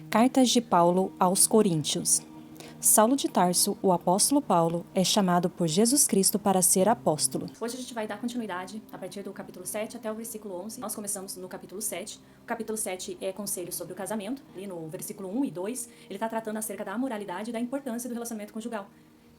Cartas de Paulo aos Coríntios. Saulo de Tarso, o apóstolo Paulo, é chamado por Jesus Cristo para ser apóstolo. Hoje a gente vai dar continuidade a partir do capítulo 7 até o versículo 11. Nós começamos no capítulo 7. O capítulo 7 é conselho sobre o casamento. Ali no versículo 1 e 2, ele está tratando acerca da moralidade e da importância do relacionamento conjugal.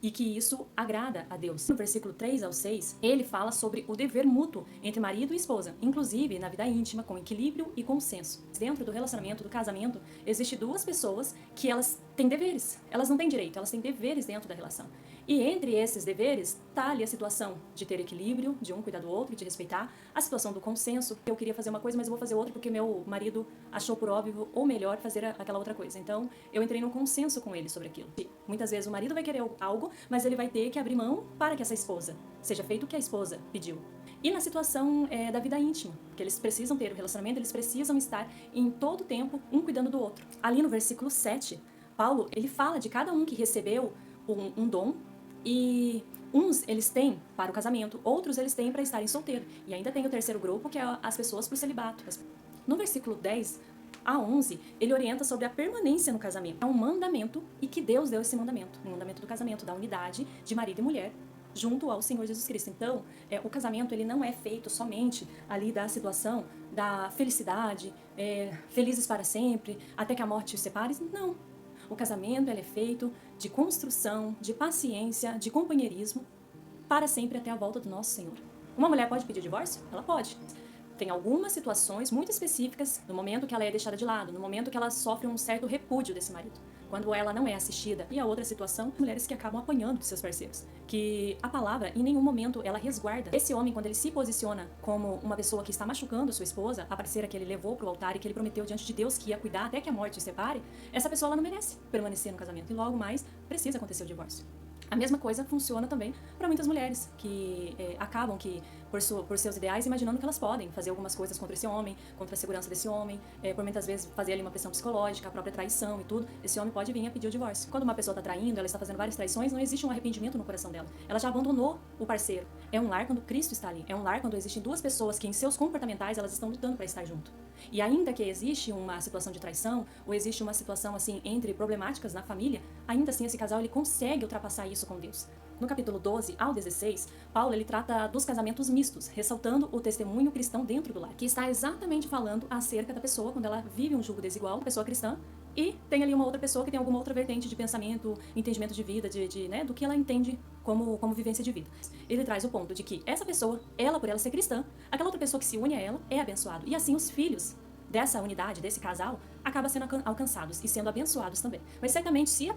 E que isso agrada a Deus. No versículo 3 ao 6, ele fala sobre o dever mútuo entre marido e esposa, inclusive na vida íntima, com equilíbrio e consenso. Dentro do relacionamento, do casamento, existem duas pessoas que elas têm deveres. Elas não têm direito, elas têm deveres dentro da relação. E entre esses deveres, está ali a situação de ter equilíbrio, de um cuidar do outro, de respeitar, a situação do consenso. Eu queria fazer uma coisa, mas eu vou fazer outra porque meu marido achou por óbvio ou melhor fazer aquela outra coisa. Então, eu entrei num consenso com ele sobre aquilo. Muitas vezes o marido vai querer algo, mas ele vai ter que abrir mão para que essa esposa seja feito o que a esposa pediu. E na situação da vida íntima, que eles precisam ter o relacionamento, eles precisam estar em todo o tempo um cuidando do outro. Ali no versículo 7, Paulo, ele fala de cada um que recebeu um dom, e uns eles têm para o casamento, outros eles têm para estarem solteiros. E ainda tem o terceiro grupo, que é as pessoas por celibato. No versículo 10 a 11, ele orienta sobre a permanência no casamento. É um mandamento e que Deus deu esse mandamento. O mandamento do casamento, da unidade de marido e mulher junto ao Senhor Jesus Cristo. Então, o casamento ele não é feito somente ali da situação da felicidade, felizes para sempre, até que a morte os separe. Não. O casamento ele é feito de construção, de paciência, de companheirismo, para sempre até a volta do nosso Senhor. Uma mulher pode pedir divórcio? Ela pode. Tem algumas situações muito específicas, no momento que ela é deixada de lado, no momento que ela sofre um certo repúdio desse marido, quando ela não é assistida. E a outra situação, mulheres que acabam apanhando de seus parceiros, que a palavra em nenhum momento ela resguarda. Esse homem, quando ele se posiciona como uma pessoa que está machucando sua esposa, a parceira que ele levou para o altar e que ele prometeu diante de Deus que ia cuidar até que a morte os separe, essa pessoa ela não merece permanecer no casamento e logo mais precisa acontecer o divórcio. A mesma coisa funciona também para muitas mulheres que acabam que, por seus ideais, imaginando que elas podem fazer algumas coisas contra esse homem, contra a segurança desse homem, por muitas vezes fazer ali uma pressão psicológica, a própria traição e tudo. Esse homem pode vir a pedir o divórcio. Quando uma pessoa está traindo, ela está fazendo várias traições, não existe um arrependimento no coração dela. Ela já abandonou o parceiro. É um lar quando Cristo está ali. É um lar quando existem duas pessoas que em seus comportamentais elas estão lutando para estar junto. E ainda que existe uma situação de traição, ou existe uma situação assim entre problemáticas na família, ainda assim esse casal ele consegue ultrapassar isso com Deus. No capítulo 12 ao 16, Paulo ele trata dos casamentos mistos, ressaltando o testemunho cristão dentro do lar, que está exatamente falando acerca da pessoa quando ela vive um jugo desigual, pessoa cristã, e tem ali uma outra pessoa que tem alguma outra vertente de pensamento, entendimento de vida, do que ela entende como vivência de vida. Ele traz o ponto de que essa pessoa, ela por ela ser cristã, aquela outra pessoa que se une a ela é abençoado. E assim os filhos dessa unidade, desse casal, acabam sendo alcançados e sendo abençoados também. Mas certamente se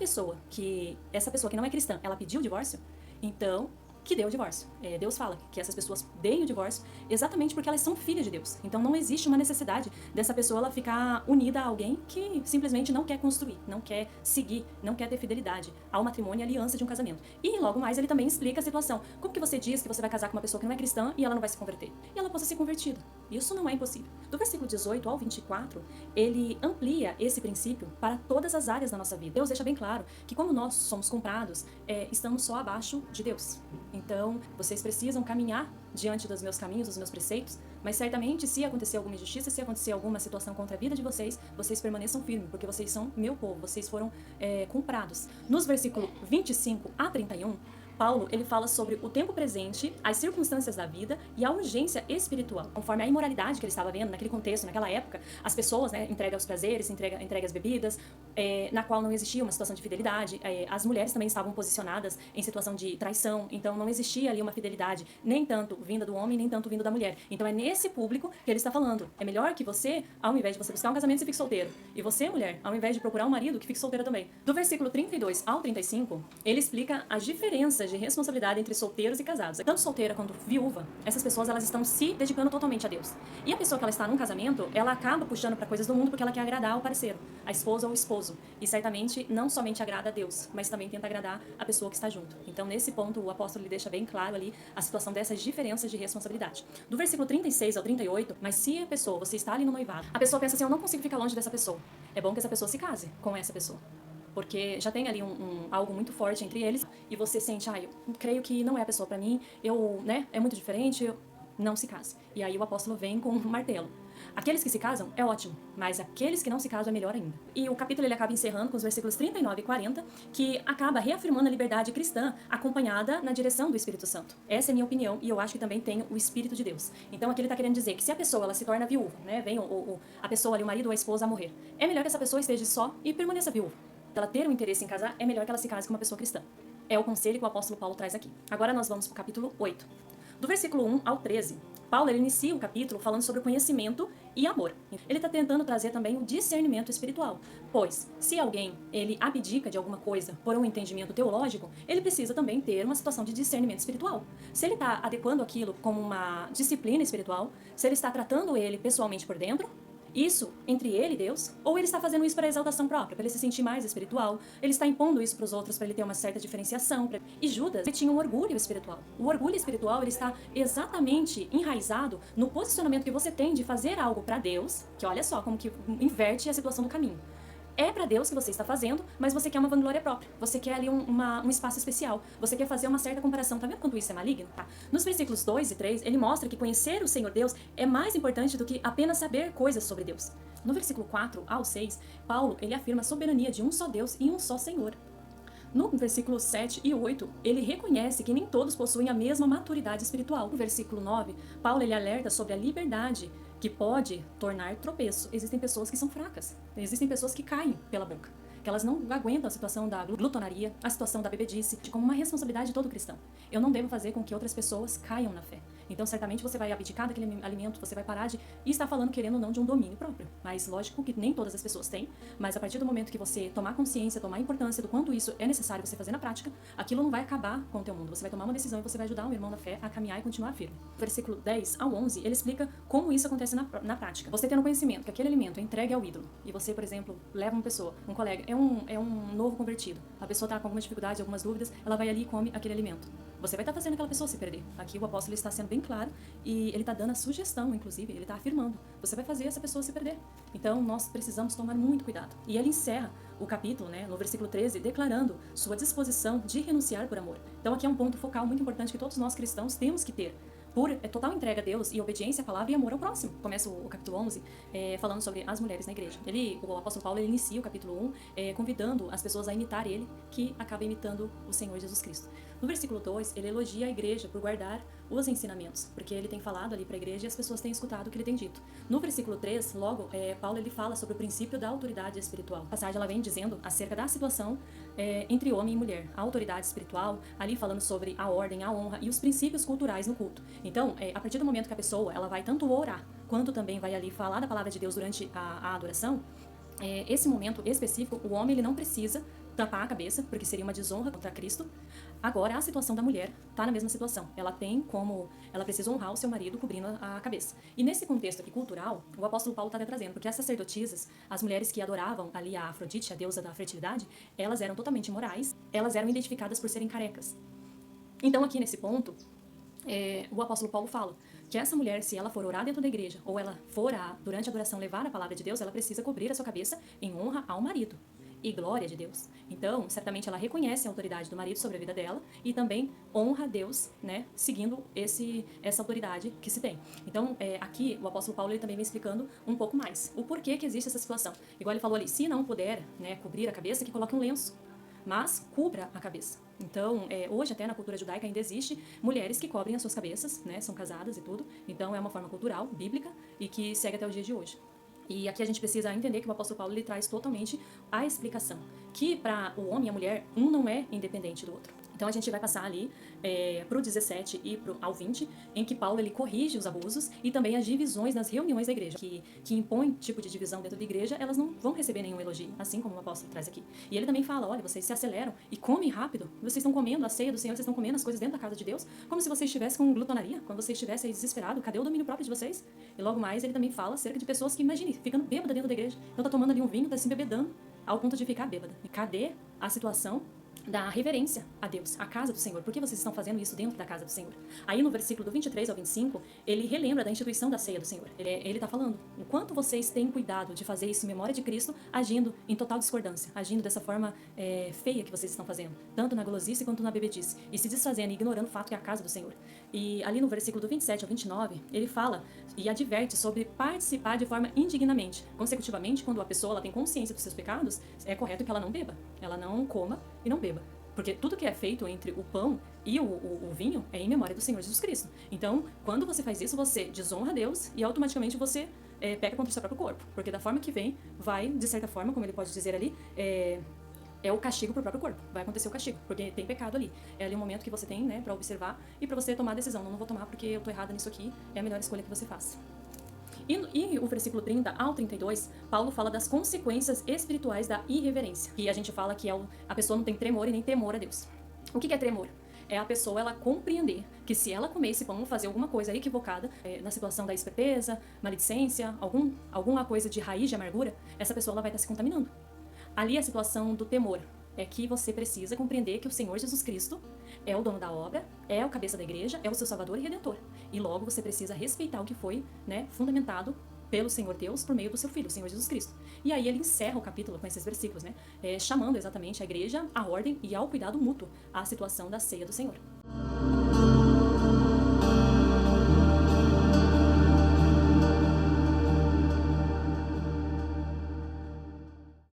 essa pessoa que não é cristã, ela pediu o divórcio, então que dê o divórcio. Deus fala que essas pessoas deem o divórcio exatamente porque elas são filhas de Deus. Então não existe uma necessidade dessa pessoa ela ficar unida a alguém que simplesmente não quer construir, não quer seguir, não quer ter fidelidade ao matrimônio e aliança de um casamento. E logo mais ele também explica a situação. Como que você diz que você vai casar com uma pessoa que não é cristã e ela não vai se converter? E ela possa ser convertida. Isso não é impossível. Do versículo 18 ao 24, ele amplia esse princípio para todas as áreas da nossa vida. Deus deixa bem claro que como nós somos comprados, estamos só abaixo de Deus. Então, vocês precisam caminhar diante dos meus caminhos, dos meus preceitos, mas certamente se acontecer alguma injustiça, se acontecer alguma situação contra a vida de vocês, vocês permaneçam firmes, porque vocês são meu povo, vocês foram comprados. Nos versículos 25 a 31, Paulo, ele fala sobre o tempo presente, as circunstâncias da vida e a urgência espiritual. Conforme a imoralidade que ele estava vendo naquele contexto, naquela época, as pessoas, entregam os prazeres, entregam as bebidas, na qual não existia uma situação de fidelidade. As mulheres também estavam posicionadas em situação de traição, então não existia ali uma fidelidade, nem tanto vinda do homem, nem tanto vinda da mulher. Então é nesse público que ele está falando. É melhor que você, ao invés de você buscar um casamento, você fique solteiro. E você, mulher, ao invés de procurar um marido, que fique solteira também. Do versículo 32 ao 35, ele explica as diferenças de responsabilidade entre solteiros e casados. Tanto solteira quanto viúva, essas pessoas elas estão se dedicando totalmente a Deus. E a pessoa que ela está num casamento, ela acaba puxando para coisas do mundo porque ela quer agradar o parceiro, a esposa ou o esposo. E certamente não somente agrada a Deus, mas também tenta agradar a pessoa que está junto. Então nesse ponto o apóstolo lhe deixa bem claro ali a situação dessas diferenças de responsabilidade. Do versículo 36 ao 38, mas se a pessoa, você está ali no noivado, a pessoa pensa assim, eu não consigo ficar longe dessa pessoa. É bom que essa pessoa se case com essa pessoa. Porque já tem ali algo muito forte entre eles e você sente, eu creio que não é a pessoa para mim, é muito diferente, não se case. E aí o apóstolo vem com um martelo. Aqueles que se casam é ótimo, mas aqueles que não se casam é melhor ainda. E o capítulo ele acaba encerrando com os versículos 39 e 40, que acaba reafirmando a liberdade cristã acompanhada na direção do Espírito Santo. Essa é a minha opinião e eu acho que também tem o Espírito de Deus. Então aqui ele está querendo dizer que se a pessoa ela se torna viúva, né, vem a pessoa ali, o marido ou a esposa a morrer, é melhor que essa pessoa esteja só e permaneça viúva. Ela ter um interesse em casar, é melhor que ela se case com uma pessoa cristã. É o conselho que o apóstolo Paulo traz aqui. Agora nós vamos para o capítulo 8. Do versículo 1 ao 13, Paulo ele inicia o capítulo falando sobre o conhecimento e amor. Ele está tentando trazer também o discernimento espiritual, pois se alguém ele abdica de alguma coisa por um entendimento teológico, ele precisa também ter uma situação de discernimento espiritual. Se ele está adequando aquilo como uma disciplina espiritual, se ele está tratando ele pessoalmente por dentro, isso entre ele e Deus, ou ele está fazendo isso para exaltação própria, para ele se sentir mais espiritual, ele está impondo isso para os outros para ele ter uma certa diferenciação. E Judas ele tinha um orgulho espiritual. O orgulho espiritual ele está exatamente enraizado no posicionamento que você tem de fazer algo para Deus, que olha só como que inverte a situação do caminho. É para Deus que você está fazendo, mas você quer uma vanglória própria. Você quer ali um espaço especial. Você quer fazer uma certa comparação. Tá vendo quanto isso é maligno? Tá. Nos versículos 2 e 3, ele mostra que conhecer o Senhor Deus é mais importante do que apenas saber coisas sobre Deus. No versículo 4 ao 6, Paulo ele afirma a soberania de um só Deus e um só Senhor. No versículo 7 e 8, ele reconhece que nem todos possuem a mesma maturidade espiritual. No versículo 9, Paulo ele alerta sobre a liberdade que pode tornar tropeço. Existem pessoas que são fracas, existem pessoas que caem pela boca, que elas não aguentam a situação da glutonaria, a situação da bebedice, como uma responsabilidade de todo cristão. Eu não devo fazer com que outras pessoas caiam na fé. Então, certamente, você vai abdicar daquele alimento, você vai parar de... E está falando, querendo ou não, de um domínio próprio. Mas, lógico que nem todas as pessoas têm, mas a partir do momento que você tomar consciência, tomar importância do quanto isso é necessário você fazer na prática, aquilo não vai acabar com o teu mundo. Você vai tomar uma decisão e você vai ajudar um irmão na fé a caminhar e continuar firme. Versículo 10 ao 11, ele explica como isso acontece na prática. Você tendo conhecimento que aquele alimento é entregue ao ídolo, e você, por exemplo, leva uma pessoa, um colega, é um novo convertido, a pessoa está com alguma dificuldade, algumas dúvidas, ela vai ali e come aquele alimento. Você vai estar fazendo aquela pessoa se perder. Aqui o apóstolo está sendo bem claro e ele está dando a sugestão, inclusive, ele está afirmando. Você vai fazer essa pessoa se perder. Então, nós precisamos tomar muito cuidado. E ele encerra o capítulo, né, no versículo 13, declarando sua disposição de renunciar por amor. Então, aqui é um ponto focal muito importante que todos nós cristãos temos que ter. Por total entrega a Deus e obediência à palavra e amor ao próximo. Começa o capítulo 11 falando sobre as mulheres na igreja. O apóstolo Paulo ele inicia o capítulo 1 convidando as pessoas a imitar ele, que acaba imitando o Senhor Jesus Cristo. No versículo 2, ele elogia a igreja por guardar os ensinamentos, porque ele tem falado ali para a igreja e as pessoas têm escutado o que ele tem dito. No versículo 3, logo, Paulo ele fala sobre o princípio da autoridade espiritual. A passagem ela vem dizendo acerca da situação entre homem e mulher, a autoridade espiritual, ali falando sobre a ordem, a honra e os princípios culturais no culto. Então, a partir do momento que a pessoa ela vai tanto orar, quanto também vai ali falar da palavra de Deus durante a adoração, esse momento específico, o homem ele não precisa tampar a cabeça, porque seria uma desonra contra Cristo. Agora, a situação da mulher está na mesma situação. Ela precisa honrar o seu marido cobrindo a cabeça. E nesse contexto aqui cultural, o apóstolo Paulo está trazendo, porque as sacerdotisas, as mulheres que adoravam ali a Afrodite, a deusa da fertilidade, elas eram totalmente imorais, elas eram identificadas por serem carecas. Então, aqui nesse ponto, o apóstolo Paulo fala que essa mulher, se ela for orar dentro da igreja, ou ela for durante a adoração levar a palavra de Deus, ela precisa cobrir a sua cabeça em honra ao marido e glória de Deus. Então, certamente ela reconhece a autoridade do marido sobre a vida dela e também honra a Deus, né, seguindo essa autoridade que se tem. Então, aqui o apóstolo Paulo ele também vem explicando um pouco mais o porquê que existe essa situação. Igual ele falou ali, se não puder, né, cobrir a cabeça, que coloque um lenço, mas cubra a cabeça. Então, hoje até na cultura judaica ainda existe mulheres que cobrem as suas cabeças, né, são casadas e tudo. Então, é uma forma cultural, bíblica e que segue até o dia de hoje. E aqui a gente precisa entender que o apóstolo Paulo ele traz totalmente a explicação, que para o homem e a mulher, um não é independente do outro. Então a gente vai passar ali para o 17 e ao 20, em que Paulo ele corrige os abusos e também as divisões nas reuniões da igreja, que impõem tipo de divisão dentro da igreja, elas não vão receber nenhum elogio, assim como o apóstolo traz aqui. E ele também fala, olha, vocês se aceleram e comem rápido, vocês estão comendo a ceia do Senhor, vocês estão comendo as coisas dentro da casa de Deus, como se vocês estivessem com glutonaria, quando vocês estivessem aí desesperados, cadê o domínio próprio de vocês? E logo mais ele também fala acerca de pessoas que, imagine, ficando bêbada dentro da igreja, então tá tomando ali um vinho, tá se embebedando, ao ponto de ficar bêbada. E cadê a situação da reverência a Deus, a casa do Senhor. Por que vocês estão fazendo isso dentro da casa do Senhor? Aí no versículo do 23 ao 25, ele relembra da instituição da ceia do Senhor. Ele está falando o quanto vocês têm cuidado de fazer isso em memória de Cristo, agindo em total discordância, agindo dessa forma feia que vocês estão fazendo, tanto na golosice quanto na bebedice, e se desfazendo e ignorando o fato que é a casa do Senhor. E ali no versículo do 27 ao 29, ele fala e adverte sobre participar de forma indignamente. Consecutivamente, quando a pessoa ela tem consciência dos seus pecados, é correto que ela não beba, ela não coma e não beba. Porque tudo que é feito entre o pão e o vinho é em memória do Senhor Jesus Cristo. Então, quando você faz isso, você desonra a Deus e automaticamente você peca contra o seu próprio corpo. Porque da forma que vem, vai, de certa forma, como ele pode dizer ali, é o castigo pro próprio corpo. Vai acontecer o castigo, porque tem pecado ali. É ali um momento que você tem, né, pra observar e pra você tomar a decisão. Não vou tomar porque eu tô errada nisso aqui, é a melhor escolha que você faça. E o versículo 30 ao 32, Paulo fala das consequências espirituais da irreverência. E a gente fala que a pessoa não tem tremor e nem temor a Deus. O que é tremor? É a pessoa ela compreender que se ela comer esse pão, fazer alguma coisa equivocada, na situação da esperteza, maledicência, alguma coisa de raiz de amargura, essa pessoa ela vai estar se contaminando. Ali a situação do temor é que você precisa compreender que o Senhor Jesus Cristo é o dono da obra, é o cabeça da igreja, é o seu Salvador e Redentor. E logo você precisa respeitar o que foi, né, fundamentado pelo Senhor Deus por meio do seu Filho, o Senhor Jesus Cristo. E aí ele encerra o capítulo com esses versículos, né, chamando exatamente a igreja à ordem e ao cuidado mútuo à situação da ceia do Senhor.